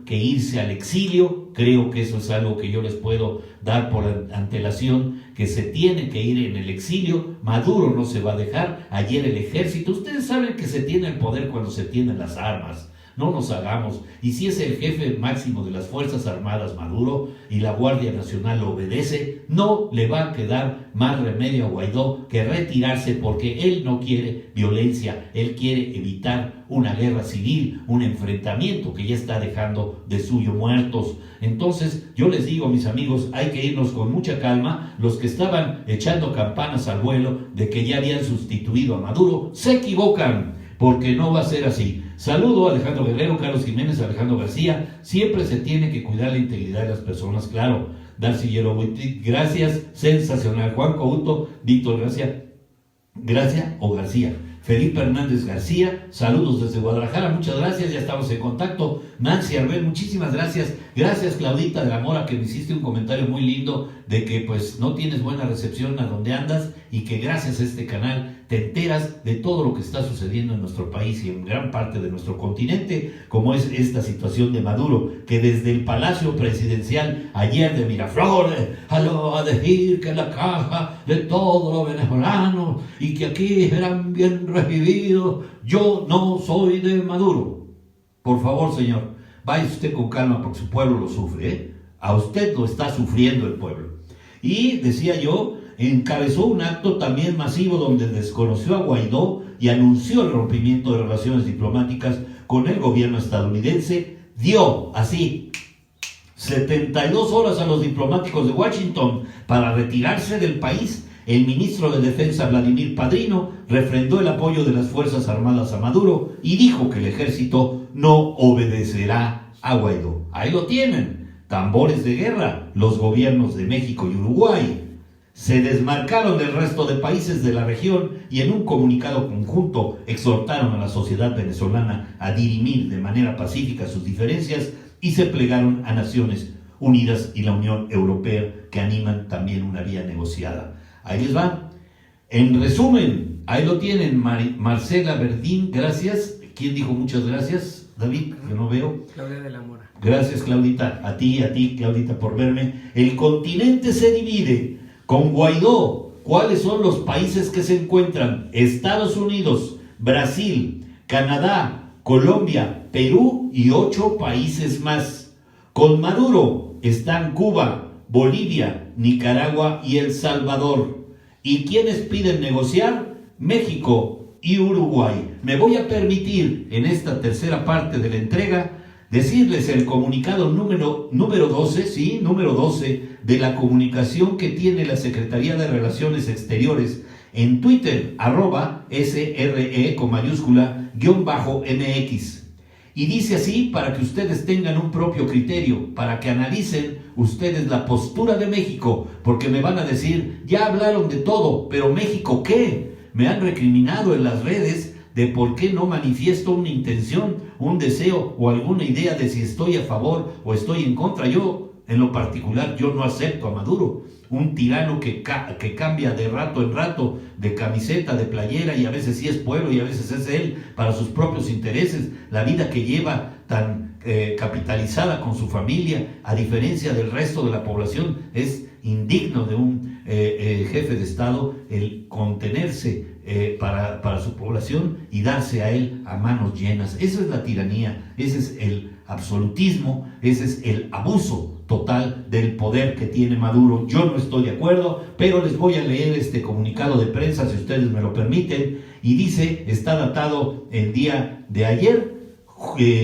que irse al exilio. Creo que eso es algo que yo les puedo dar por antelación, que se tiene que ir en el exilio. Maduro no se va a dejar. Ayer el ejército, ustedes saben que se tiene el poder cuando se tienen las armas. No nos hagamos. Y si es el jefe máximo de las Fuerzas Armadas Maduro y la Guardia Nacional lo obedece, no le va a quedar más remedio a Guaidó que retirarse, porque él no quiere violencia, él quiere evitar una guerra civil, un enfrentamiento que ya está dejando de suyo muertos. Entonces yo les digo, mis amigos, hay que irnos con mucha calma. Los que estaban echando campanas al vuelo de que ya habían sustituido a Maduro se equivocan, porque no va a ser así. Saludo a Alejandro Guerrero, Carlos Jiménez, Alejandro García. Siempre se tiene que cuidar la integridad de las personas, claro. Darcy Yeroboitit, gracias, sensacional. Juan Couto, Víctor Gracia o García. Felipe Hernández García, saludos desde Guadalajara, muchas gracias, ya estamos en contacto. Nancy Arbel, muchísimas gracias. Gracias, Claudita de la Mora, que me hiciste un comentario muy lindo de que pues no tienes buena recepción a donde andas, y que gracias a este canal te enteras de todo lo que está sucediendo en nuestro país y en gran parte de nuestro continente, como es esta situación de Maduro, que desde el Palacio Presidencial ayer de Miraflores a decir que la caja de todos los venezolanos y que aquí serán bien recibidos. Yo no soy de Maduro. Por favor, señor, vaya usted con calma, porque su pueblo lo sufre, ¿eh? A usted lo está sufriendo el pueblo. Y decía yo, encabezó un acto también masivo donde desconoció a Guaidó y anunció el rompimiento de relaciones diplomáticas con el gobierno estadounidense. Dio así 72 horas a los diplomáticos de Washington para retirarse del país. El ministro de Defensa, Vladimir Padrino, refrendó el apoyo de las Fuerzas Armadas a Maduro y dijo que el ejército no obedecerá a Guaidó. Ahí lo tienen, tambores de guerra, los gobiernos de México y Uruguay. Se desmarcaron del resto de países de la región y en un comunicado conjunto exhortaron a la sociedad venezolana a dirimir de manera pacífica sus diferencias y se plegaron a Naciones Unidas y la Unión Europea, que animan también una vía negociada. Ahí les va. En resumen, ahí lo tienen. Marcela Verdín, gracias. ¿Quién dijo muchas gracias? David, que no veo. Claudia de la Mora. Gracias, Claudita. A ti, Claudita, por verme. El continente se divide. Con Guaidó, ¿cuáles son los países que se encuentran? Estados Unidos, Brasil, Canadá, Colombia, Perú y 8 países más. Con Maduro están Cuba, Bolivia, Nicaragua y El Salvador. ¿Y quiénes piden negociar? México y Uruguay. Me voy a permitir en esta tercera parte de la entrega decirles el comunicado número 12, número 12 de la comunicación que tiene la Secretaría de Relaciones Exteriores en Twitter, @SRE con mayúscula _MX. Y dice así, para que ustedes tengan un propio criterio, para que analicen ustedes la postura de México, porque me van a decir, ya hablaron de todo, pero México, ¿qué? Me han recriminado en las redes de por qué no manifiesto una intención, un deseo o alguna idea de si estoy a favor o estoy en contra. Yo, en lo particular, yo no acepto a Maduro, un tirano que cambia de rato en rato de camiseta, de playera, y a veces sí es pueblo y a veces es él para sus propios intereses. La vida que lleva tan capitalizada con su familia, a diferencia del resto de la población, es indigno de un jefe de Estado el contenerse para su población y darse a él a manos llenas. Esa es la tiranía, ese es el absolutismo, ese es el abuso total del poder que tiene Maduro. Yo no estoy de acuerdo, pero les voy a leer este comunicado de prensa, si ustedes me lo permiten, y dice, está datado el día de ayer,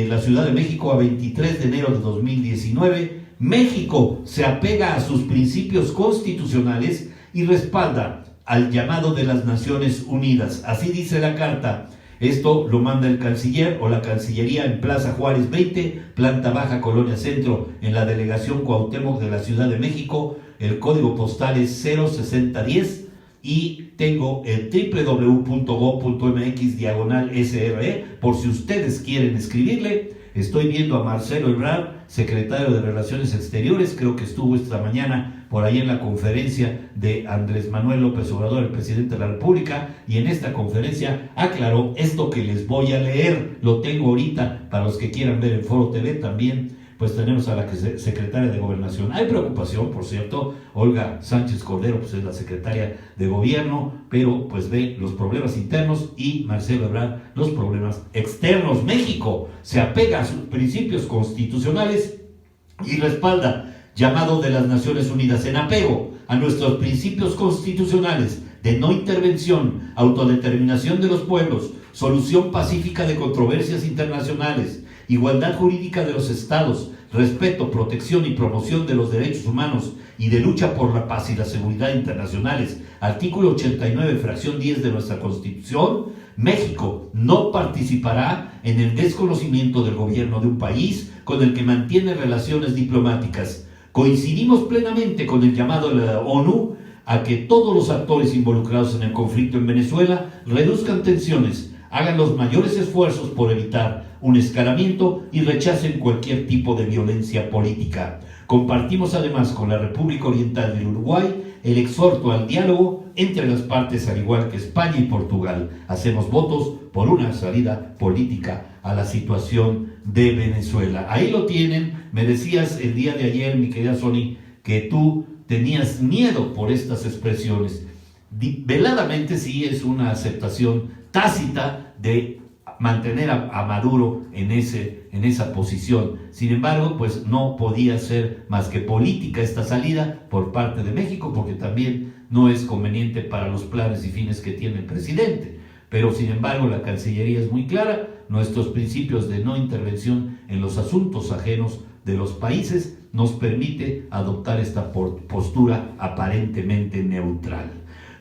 la Ciudad de México, a 23 de enero de 2019, México se apega a sus principios constitucionales y respalda al llamado de las Naciones Unidas. Así dice la carta. Esto lo manda el canciller o la Cancillería en Plaza Juárez 20, planta baja, Colonia Centro, en la delegación Cuauhtémoc de la Ciudad de México. El código postal es 06010 y tengo el www.go.mx/SRE por si ustedes quieren escribirle. Estoy viendo a Marcelo Ebrard, secretario de Relaciones Exteriores, creo que estuvo esta mañana por ahí en la conferencia de Andrés Manuel López Obrador, el presidente de la República, y en esta conferencia aclaró esto que les voy a leer. Lo tengo ahorita para los que quieran ver el Foro TV también. Pues tenemos a la secretaria de Gobernación. Hay preocupación, por cierto. Olga Sánchez Cordero pues es la secretaria de Gobierno, pero pues ve los problemas internos, y Marcelo Ebrard los problemas externos. México se apega a sus principios constitucionales y respalda llamado de las Naciones Unidas. En apego a nuestros principios constitucionales de no intervención, autodeterminación de los pueblos, solución pacífica de controversias internacionales, igualdad jurídica de los estados, respeto, protección y promoción de los derechos humanos y de lucha por la paz y la seguridad internacionales, artículo 89, fracción 10 de nuestra Constitución, México no participará en el desconocimiento del gobierno de un país con el que mantiene relaciones diplomáticas. Coincidimos plenamente con el llamado de la ONU a que todos los actores involucrados en el conflicto en Venezuela reduzcan tensiones, hagan los mayores esfuerzos por evitar un escalamiento y rechacen cualquier tipo de violencia política. Compartimos además con la República Oriental del Uruguay el exhorto al diálogo entre las partes, al igual que España y Portugal. Hacemos votos por una salida política a la situación de Venezuela. Ahí lo tienen. Me decías el día de ayer, mi querida Sony, que tú tenías miedo por estas expresiones. Veladamente sí es una aceptación tácita de mantener a Maduro en esa posición. Sin embargo, pues no podía ser más que política esta salida por parte de México, porque también no es conveniente para los planes y fines que tiene el presidente. Pero sin embargo, la Cancillería es muy clara: nuestros principios de no intervención en los asuntos ajenos de los países nos permite adoptar esta postura aparentemente neutral.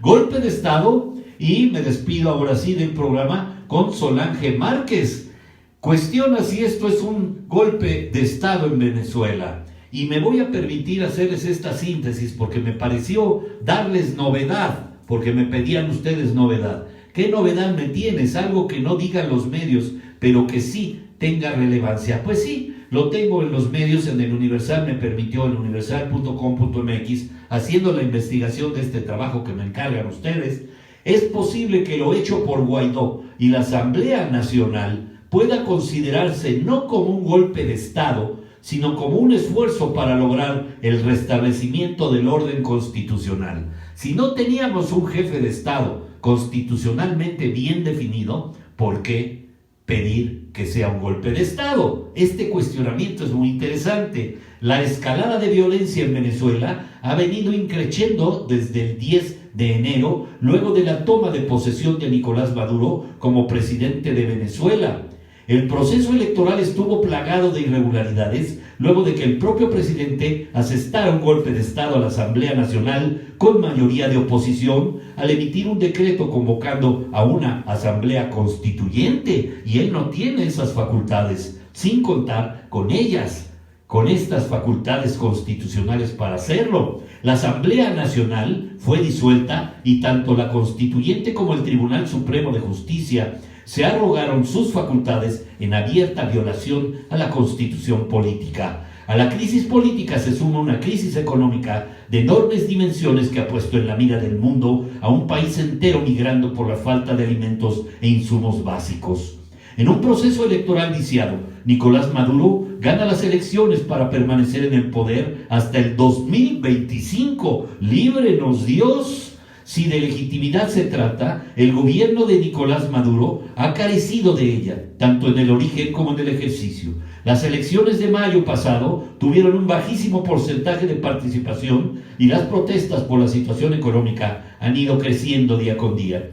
Golpe de Estado, y me despido ahora sí del programa con Solange Márquez. Cuestiona si esto es un golpe de Estado en Venezuela. Y me voy a permitir hacerles esta síntesis porque me pareció darles novedad, porque me pedían ustedes novedad. ¿Qué novedad me tienes? Algo que no digan los medios, pero que sí tenga relevancia. Pues sí, lo tengo en los medios. En el Universal me permitió, en universal.com.mx, haciendo la investigación de este trabajo que me encargan ustedes. Es posible que lo hecho por Guaidó y la Asamblea Nacional pueda considerarse no como un golpe de Estado, sino como un esfuerzo para lograr el restablecimiento del orden constitucional. Si no teníamos un jefe de Estado constitucionalmente bien definido, ¿por qué pedir que sea un golpe de Estado? Este cuestionamiento es muy interesante. La escalada de violencia en Venezuela ha venido increciendo desde el 10 de enero, luego de la toma de posesión de Nicolás Maduro como presidente de Venezuela. El proceso electoral estuvo plagado de irregularidades luego de que el propio presidente asestara un golpe de Estado a la Asamblea Nacional con mayoría de oposición al emitir un decreto convocando a una asamblea constituyente, y él no tiene esas facultades, sin contar con ellas, con estas facultades constitucionales para hacerlo. La Asamblea Nacional fue disuelta y tanto la Constituyente como el Tribunal Supremo de Justicia se arrogaron sus facultades en abierta violación a la Constitución política. A la crisis política se suma una crisis económica de enormes dimensiones que ha puesto en la mira del mundo a un país entero migrando por la falta de alimentos e insumos básicos. En un proceso electoral viciado, Nicolás Maduro gana las elecciones para permanecer en el poder hasta el 2025. ¡Líbrenos Dios! Si de legitimidad se trata, el gobierno de Nicolás Maduro ha carecido de ella, tanto en el origen como en el ejercicio. Las elecciones de mayo pasado tuvieron un bajísimo porcentaje de participación y las protestas por la situación económica han ido creciendo día con día.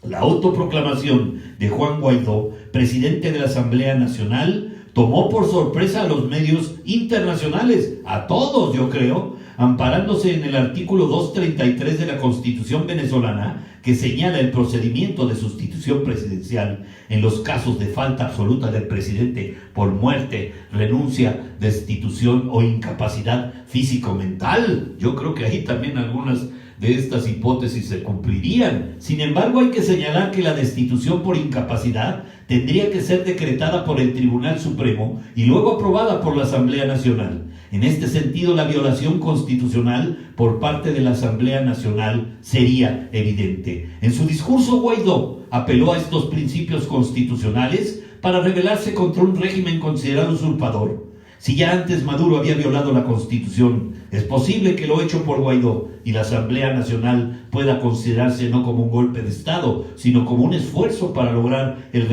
La autoproclamación de Juan Guaidó, presidente de la Asamblea Nacional, tomó por sorpresa a los medios internacionales, a todos yo creo, amparándose en el artículo 233 de la Constitución venezolana, que señala el procedimiento de sustitución presidencial en los casos de falta absoluta del presidente por muerte, renuncia, destitución o incapacidad físico-mental. Yo creo que ahí también algunas de estas hipótesis se cumplirían. Sin embargo, hay que señalar que la destitución por incapacidad tendría que ser decretada por el Tribunal Supremo y luego aprobada por la Asamblea Nacional. En este sentido, la violación constitucional por parte de la Asamblea Nacional sería evidente. En su discurso, Guaidó apeló a estos principios constitucionales para rebelarse contra un régimen considerado usurpador. Si ya antes Maduro había violado la Constitución, es posible que lo hecho por Guaidó y la Asamblea Nacional pueda considerarse no como un golpe de Estado, sino como un esfuerzo para lograr el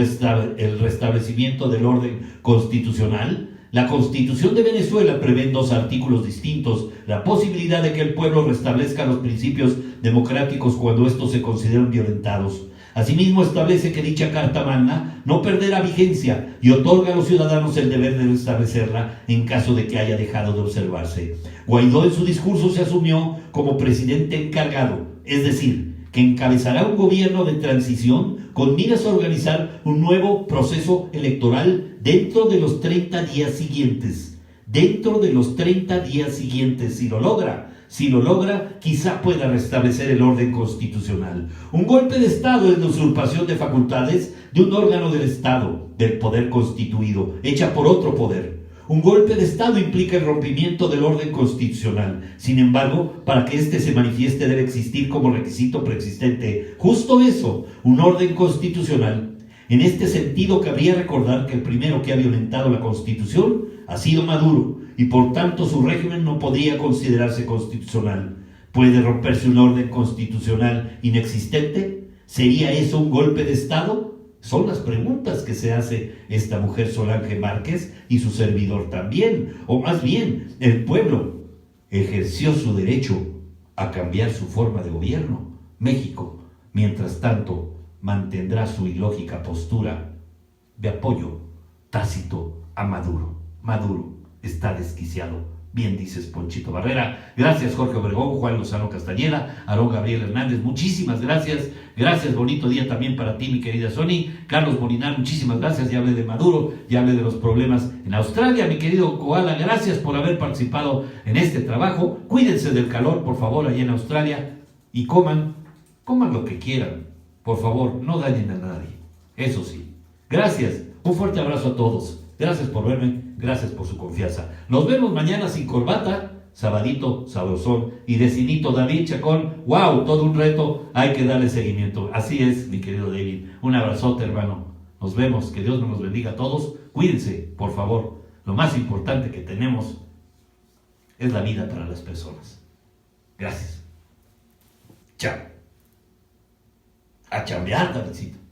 restablecimiento del orden constitucional. La Constitución de Venezuela prevé en 2 artículos distintos la posibilidad de que el pueblo restablezca los principios democráticos cuando estos se consideran violentados. Asimismo, establece que dicha Carta Magna no perderá vigencia y otorga a los ciudadanos el deber de restablecerla en caso de que haya dejado de observarse. Guaidó en su discurso se asumió como presidente encargado, es decir, que encabezará un gobierno de transición con miras a organizar un nuevo proceso electoral dentro de los 30 días siguientes. Dentro de los 30 días siguientes, si lo logra, quizá pueda restablecer el orden constitucional. Un golpe de Estado es la usurpación de facultades de un órgano del Estado, del poder constituido, hecha por otro poder. Un golpe de Estado implica el rompimiento del orden constitucional. Sin embargo, para que éste se manifieste debe existir como requisito preexistente justo eso, un orden constitucional. En este sentido, cabría recordar que el primero que ha violentado la Constitución ha sido Maduro, y por tanto su régimen no podría considerarse constitucional. ¿Puede romperse un orden constitucional inexistente? ¿Sería eso un golpe de Estado? Son las preguntas que se hace esta mujer Solange Márquez y su servidor también. O más bien, el pueblo ejerció su derecho a cambiar su forma de gobierno. México, mientras tanto, mantendrá su ilógica postura de apoyo tácito a Maduro. Maduro está desquiciado. Bien dices, Ponchito Barrera. Gracias, Jorge Obregón, Juan Lozano Castañeda, Aarón Gabriel Hernández. Muchísimas gracias. Gracias, bonito día también para ti, mi querida Sony. Carlos Molinar, muchísimas gracias. Ya hablé de Maduro, ya hablé de los problemas en Australia. Mi querido Koala, gracias por haber participado en este trabajo. Cuídense del calor, por favor, allá en Australia. Y coman lo que quieran. Por favor, no dañen a nadie. Eso sí. Gracias. Un fuerte abrazo a todos. Gracias por verme, gracias por su confianza. Nos vemos mañana sin corbata, sabadito, sabrosón, y vecinito David Chacón. ¡Wow! Todo un reto, hay que darle seguimiento. Así es, mi querido David. Un abrazote, hermano. Nos vemos, que Dios nos bendiga a todos. Cuídense, por favor. Lo más importante que tenemos es la vida para las personas. Gracias. Chao. A chambear, Davidcito.